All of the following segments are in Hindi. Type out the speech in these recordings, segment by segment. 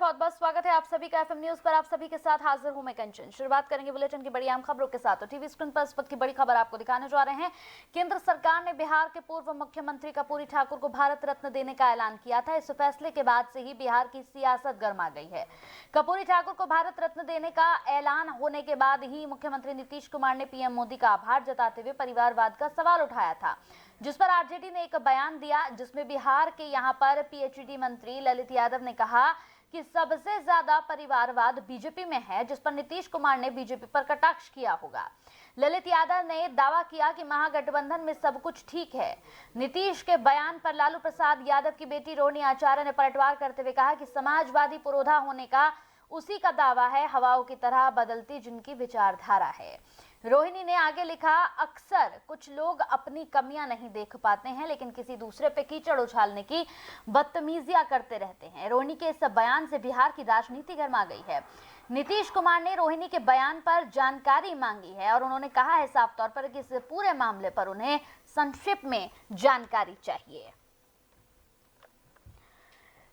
बहुत बहुत स्वागत है आप सभी का एफएम न्यूज पर। आप सभी के साथ हाजिर हूं मैं कंचन। शुरुआत करेंगे बुलेटिन की बड़ी अहम खबरों के साथ। तो टीवी स्क्रीन पर इस वक्त की बड़ी खबर आपको दिखाने जा रहे हैं। केंद्र सरकार ने बिहार के पूर्व मुख्यमंत्री कर्पूरी ठाकुर को भारत रत्न देने का ऐलान किया था। इस फैसले के बाद से ही बिहार की सियासत गर्मा गई है। कर्पूरी ठाकुर को भारत रत्न देने का ऐलान होने के बाद ही मुख्यमंत्री नीतीश कुमार ने पीएम मोदी का आभार जताते हुए परिवारवाद का सवाल उठाया था, जिस पर आरजेडी ने एक बयान दिया, जिसमें बिहार के यहां पर पीएचडी मंत्री ललित यादव ने कहा कि सबसे ज्यादा परिवारवाद बीजेपी में है, जिस पर नीतीश कुमार ने बीजेपी पर कटाक्ष किया होगा। ललित यादव ने दावा किया कि महागठबंधन में सब कुछ ठीक है। नीतीश के बयान पर लालू प्रसाद यादव की बेटी रोहिणी आचार्य ने पलटवार करते हुए कहा कि समाजवादी पुरोधा होने का उसी का दावा है, हवाओं की तरह बदलती जिनकी विचारधारा है। रोहिणी ने आगे लिखा, अक्सर कुछ लोग अपनी कमियां नहीं देख पाते हैं, लेकिन किसी दूसरे पे कीचड़ उछालने की बदतमीजियां करते रहते हैं। रोहिणी के इस बयान से बिहार की राजनीति गर्मा गई है। नीतीश कुमार ने रोहिणी के बयान पर जानकारी मांगी है और उन्होंने कहा है साफ तौर पर कि इस पूरे मामले पर उन्हें संक्षिप्त में जानकारी चाहिए।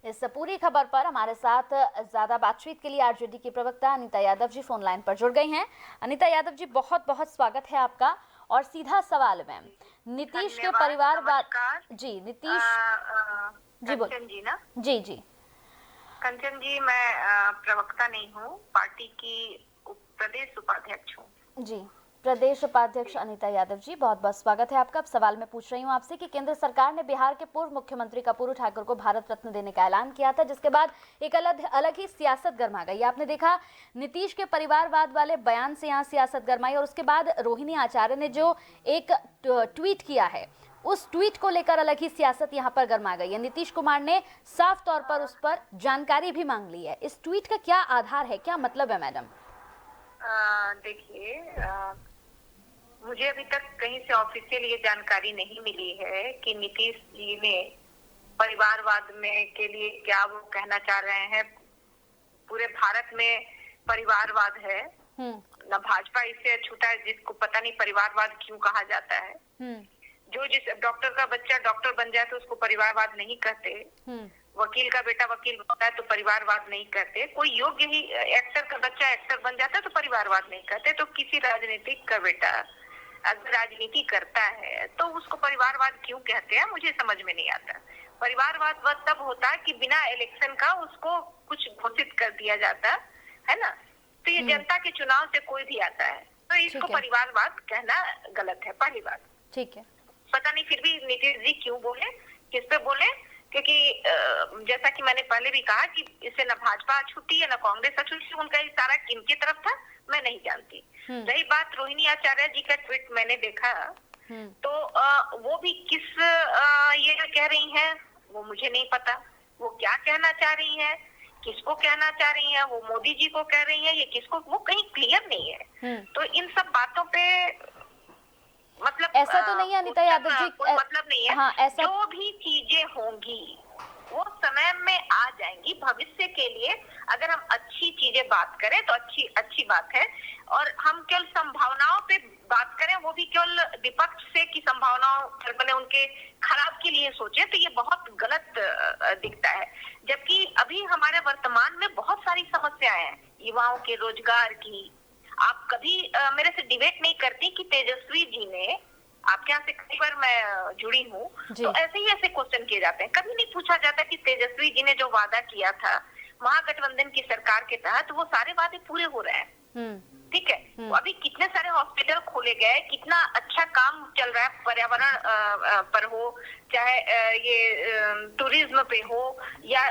इस पूरी खबर पर हमारे साथ ज्यादा बातचीत के लिए आरजेडी की प्रवक्ता अनीता यादव जी फोन लाइन पर जुड़ गई हैं। अनीता यादव जी, बहुत बहुत स्वागत है आपका। और सीधा सवाल मैम, नीतीश के परिवारवाद जी नीतीश जी बोल कंचन जी ना जी जी कंचन जी, मैं प्रवक्ता नहीं हूँ, पार्टी की प्रदेश उपाध्यक्ष हूँ। जी, प्रदेश उपाध्यक्ष अनीता यादव जी, बहुत बहुत स्वागत है आपका। अब सवाल मैं पूछ रही हूँ आपसे कि केंद्र सरकार ने बिहार के पूर्व मुख्यमंत्री कर्पूरी ठाकुर को भारत रत्न देने का ऐलान किया था, जिसके बाद एक अलग ही सियासत गर्मा गई। आपने देखा नीतीश के परिवारवाद वाले बयान से यहाँ सियासत गर्माई और उसके बाद रोहिणी आचार्य ने जो एक ट्वीट किया है, उस ट्वीट को लेकर अलग ही सियासत यहाँ पर गर्मा गई है। नीतीश कुमार ने साफ तौर पर उस पर जानकारी भी मांग ली है। इस ट्वीट का क्या आधार है, क्या मतलब है मैडम? देखिए, मुझे अभी तक कहीं से ऑफिशियल ये जानकारी नहीं मिली है कि नीतीश जी ने परिवारवाद में के लिए क्या वो कहना चाह रहे हैं। पूरे भारत में परिवारवाद है ना, भाजपा इससे अछूता है जिसको पता नहीं परिवारवाद क्यों कहा जाता है। जो जिस डॉक्टर का बच्चा डॉक्टर बन जाए तो उसको परिवारवाद नहीं कहते, वकील का बेटा वकील बनता है तो परिवारवाद नहीं कहते, कोई योग्य ही एक्टर का बच्चा एक्टर बन जाता है तो परिवारवाद नहीं कहते। तो किसी राजनीतिक का बेटा अगर राजनीति करता है तो उसको परिवारवाद क्यों कहते हैं, मुझे समझ में नहीं आता। परिवारवाद वह तब होता है कि बिना इलेक्शन का उसको कुछ घोषित कर दिया जाता है ना। तो ये जनता के चुनाव से कोई भी आता है तो इसको परिवारवाद कहना गलत है, पहली बात। ठीक है, पता नहीं फिर भी नीतीश जी क्यों बोले, किस पे बोले, क्योंकि जैसा कि मैंने पहले भी कहा कि इससे न भाजपा छूटी है न कांग्रेस छूटी, उनका इशारा किनकी तरफ था मैं नहीं जानती। रही बात रोहिणी आचार्य जी का ट्वीट मैंने देखा तो वो भी किस ये कह रही हैं वो मुझे नहीं पता। वो क्या कहना चाह रही हैं, किसको कहना चाह रही हैं, वो मोदी जी को कह रही हैं, ये किसको, वो कहीं क्लियर नहीं है। तो इन सब बातों पे मतलब ऐसा तो नहीं है अनीता यादव जी, कोई मतलब नहीं है। हाँ, ऐसा जो भी चीजें होंगी वो समय में आ जाएंगी। भविष्य के लिए अगर हम अच्छी चीजें बात करें तो अच्छी बात है, और हम केवल संभावनाओं पे बात करें, वो भी केवल विपक्ष से की संभावनाओं मैंने उनके खराब के लिए सोचे, तो ये बहुत गलत दिखता है। जबकि अभी हमारे वर्तमान में बहुत सारी समस्याएं हैं, युवाओं के रोजगार की। आप कभी मेरे से डिबेट नहीं करती कि तेजस्वी जी ने, आपके यहाँ से कई बार मैं जुड़ी हूँ तो ऐसे क्वेश्चन किए जाते हैं, कभी नहीं पूछा जाता कि तेजस्वी जी ने जो वादा किया था महागठबंधन की सरकार के तहत वो सारे वादे पूरे हो रहे हैं। ठीक है, तो अभी कितने सारे हॉस्पिटल खोले गए, कितना अच्छा काम चल रहा है, पर्यावरण पर हो, चाहे ये टूरिज्म पे हो या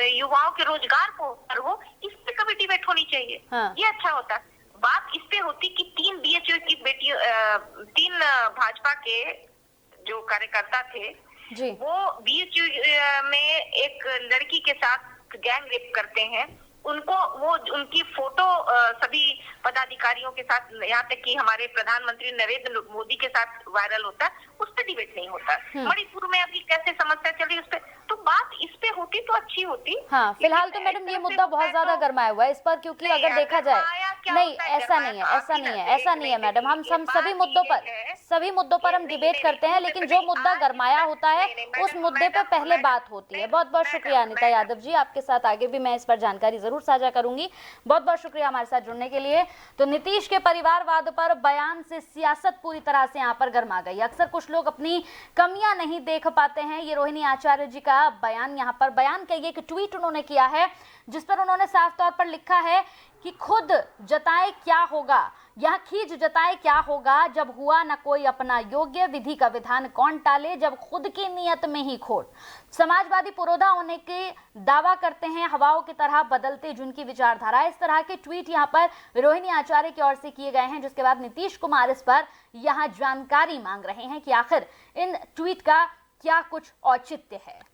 युवाओं के रोजगार पर हो, इस पे कभी डिबेट होनी चाहिए। ये अच्छा होता। बात इस पे होती कि 3 बीएचयू की बेटी, 3 भाजपा के जो कार्यकर्ता थे वो बीएचयू में एक लड़की के साथ गैंग रेप करते हैं, उनको वो उनकी फोटो सभी पदाधिकारियों के साथ, यहाँ तक कि हमारे प्रधानमंत्री नरेंद्र मोदी के साथ वायरल होता है, उस पर डिबेट नहीं होता। मणिपुर में अभी कैसे समस्या चली उस पर तो बात इस पे होती तो अच्छी होती। हाँ, फिलहाल तो मैडम ये मुद्दा बहुत ज्यादा गरमाया हुआ है इस पर, क्योंकि अगर देखा जाए नहीं ऐसा नहीं है मैडम, हम सभी मुद्दों पर हम डिबेट करते हैं, लेकिन जो मुद्दा गरमाया होता है उस मुद्दे पर पहले बात होती है। बहुत बहुत शुक्रिया अनिता यादव जी, आपके साथ आगे भी मैं इस पर जानकारी जरूर साझा करूंगी। बहुत बहुत शुक्रिया हमारे साथ जुड़ने के लिए। तो नीतीश के परिवारवाद पर बयान से सियासत पूरी तरह से यहाँ पर गर्मा गई। अक्सर कुछ लोग अपनी कमियां नहीं देख पाते हैं। ये रोहिणी आचार्य जी का बयान, यहाँ पर बयान का एक ट्वीट उन्होंने किया है जिस पर उन्होंने साफ तौर पर लिखा है कि खुद जताए क्या होगा, यह खींच जताए क्या होगा, जब हुआ न कोई अपना योग्य, विधि का विधान कौन टाले, जब खुद की नियत में ही खोट। समाजवादी पुरोधा होने के दावा करते हैं, हवाओं की तरह बदलते जिनकी विचारधारा। इस तरह के ट्वीट यहाँ पर रोहिणी आचार्य की ओर से किए गए हैं, जिसके बाद नीतीश कुमार इस पर यहाँ जानकारी मांग रहे हैं कि आखिर इन ट्वीट का क्या कुछ औचित्य है।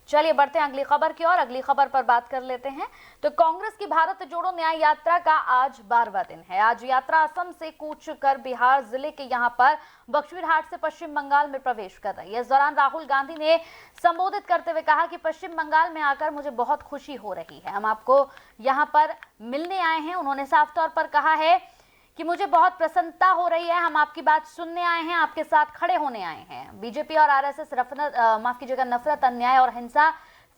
चलिए बढ़ते हैं अगली खबर की ओर। अगली खबर पर बात कर लेते हैं। तो कांग्रेस की भारत जोड़ो न्याय यात्रा का आज 12वां दिन है। आज यात्रा असम से कूच कर बिहार जिले के यहां पर बक्सवीरहाट से पश्चिम बंगाल में प्रवेश कर रही है। इस दौरान राहुल गांधी ने संबोधित करते हुए कहा कि पश्चिम बंगाल में आकर मुझे बहुत खुशी हो रही है, हम आपको यहाँ पर मिलने आए हैं। उन्होंने साफ तौर पर कहा है कि मुझे बहुत प्रसन्नता हो रही है, हम आपकी बात सुनने आए हैं, आपके साथ खड़े होने आए हैं। बीजेपी और आरएसएस नफरत, अन्याय और हिंसा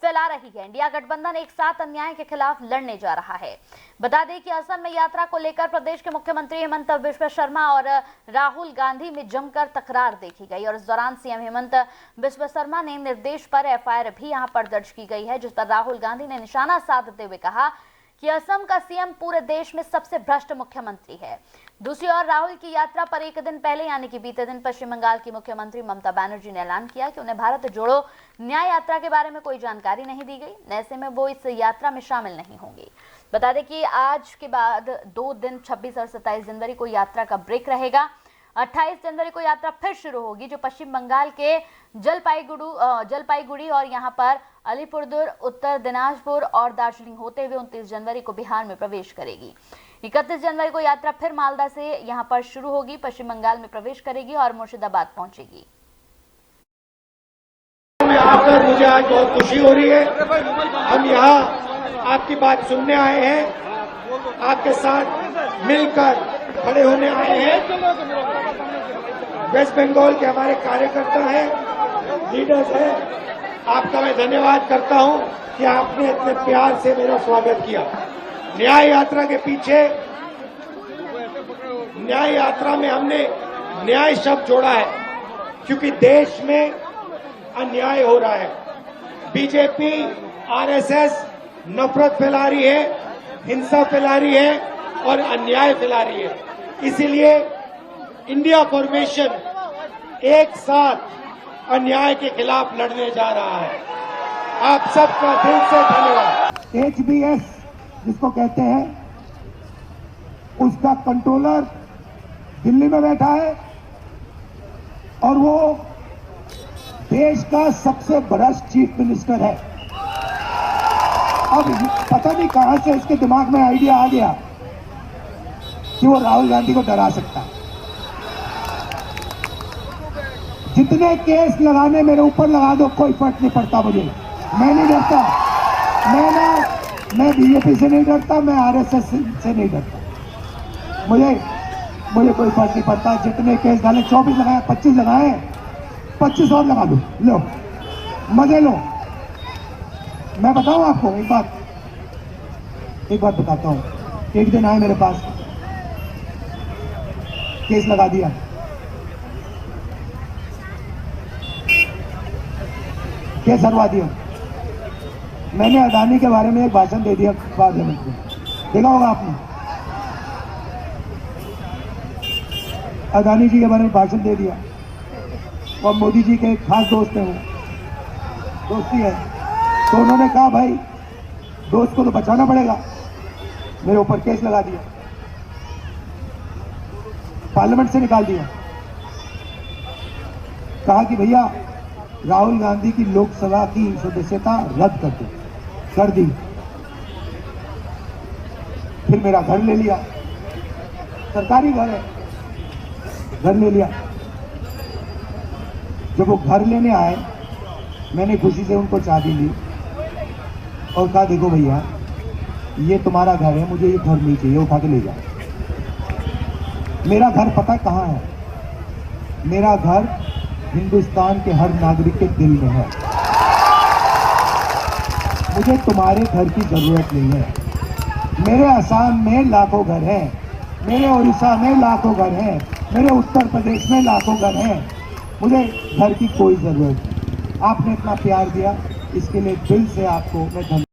फैला रही है। इंडिया गठबंधन एक साथ अन्याय के खिलाफ लड़ने जा रहा है। बता दें कि असम में यात्रा को लेकर प्रदेश के मुख्यमंत्री हेमंत बिश्व शर्मा और राहुल गांधी में जमकर तकरार देखी गई और इस दौरान सीएम हेमंत बिश्व शर्मा ने निर्देश पर एफआईआर भी यहां पर दर्ज की गई है, जिस पर राहुल गांधी ने निशाना साधते हुए कहा कि असम का सीएम पूरे देश में सबसे भ्रष्ट मुख्यमंत्री है। दूसरी ओर राहुल की यात्रा पर एक दिन पहले यानी कि बीते दिन पश्चिम बंगाल की मुख्यमंत्री ममता बनर्जी ने ऐलान किया कि उन्हें भारत जोड़ो न्याय यात्रा के बारे में कोई जानकारी नहीं दी गई, ऐसे में वो इस यात्रा में शामिल नहीं होंगी। बता दें कि आज के बाद 2 दिन 26 और 27 जनवरी को यात्रा का ब्रेक रहेगा। 28 जनवरी को यात्रा फिर शुरू होगी, जो पश्चिम बंगाल के जलपाईगुड़ी और यहाँ पर अलीपुरदुआर, उत्तर दिनाजपुर और दार्जिलिंग होते हुए 29 जनवरी को बिहार में प्रवेश करेगी। 31 जनवरी को यात्रा फिर मालदा से यहाँ पर शुरू होगी, पश्चिम बंगाल में प्रवेश करेगी और मुर्शिदाबाद पहुंचेगी। मुझे आज बहुत खुशी हो रही है। हम यहाँ आपकी बात सुनने आए हैं, आपके साथ मिलकर खड़े होने आए हैं। वेस्ट बंगाल के हमारे कार्यकर्ता हैं, लीडर्स हैं, आपका मैं धन्यवाद करता हूं कि आपने इतने प्यार से मेरा स्वागत किया। न्याय यात्रा के पीछे, न्याय यात्रा में हमने न्याय शब्द जोड़ा है क्योंकि देश में अन्याय हो रहा है। बीजेपी, आरएसएस नफरत फैला रही है, हिंसा फैला रही है और अन्याय फैला रही है। इसीलिए इंडिया फॉर्मेशन एक साथ अन्याय के खिलाफ लड़ने जा रहा है। आप सबका दिल से धन्यवाद। एचबीएस जिसको कहते हैं, उसका कंट्रोलर दिल्ली में बैठा है और वो देश का सबसे भ्रष्ट चीफ मिनिस्टर है। अब पता नहीं कहां से इसके दिमाग में आइडिया आ गया कि वो राहुल गांधी को डरा सकता है। जितने केस लगाने मेरे ऊपर लगा दो, कोई फर्क नहीं पड़ता मुझे। मैं नहीं डरता। मैं बीजेपी से नहीं डरता, मैं आरएसएस से नहीं डरता। मुझे कोई फर्क नहीं पड़ता। जितने केस डाले, 24 लगाए, 25 लगाए, 25 और लगा दो, लो मजे लो। मैं बताऊं आपको एक बात बताता हूं। एक दिन आए मेरे पास, केस लगा दिया, केस हरवा दिया। मैंने अडानी के बारे में एक भाषण दे दिया पार्लियामेंट में, देखा होगा आपने। अडानी जी के बारे में भाषण दे दिया, और मोदी जी के खास दोस्त हैं, वो दोस्ती है। तो उन्होंने कहा भाई दोस्त को तो बचाना पड़ेगा, मेरे ऊपर केस लगा दिया, पार्लियामेंट से निकाल दिया। कहा कि भैया राहुल गांधी की लोकसभा की सदस्यता रद्द कर दो, कर दी। फिर मेरा घर ले लिया, सरकारी घर है, घर ले लिया। जब वो घर लेने आए, मैंने खुशी से उनको चाबी ली और कहा देखो भैया ये तुम्हारा घर है, मुझे ये घर नहीं चाहिए, उठा के ले जाओ। मेरा घर पता कहाँ है? मेरा घर हिंदुस्तान के हर नागरिक के दिल में है। मुझे तुम्हारे घर की जरूरत नहीं है। मेरे असम में लाखों घर हैं, मेरे उड़ीसा में लाखों घर हैं, मेरे उत्तर प्रदेश में लाखों घर हैं। मुझे घर की कोई जरूरत नहीं। आपने इतना प्यार दिया, इसके लिए दिल से आपको मैं धन्यवाद।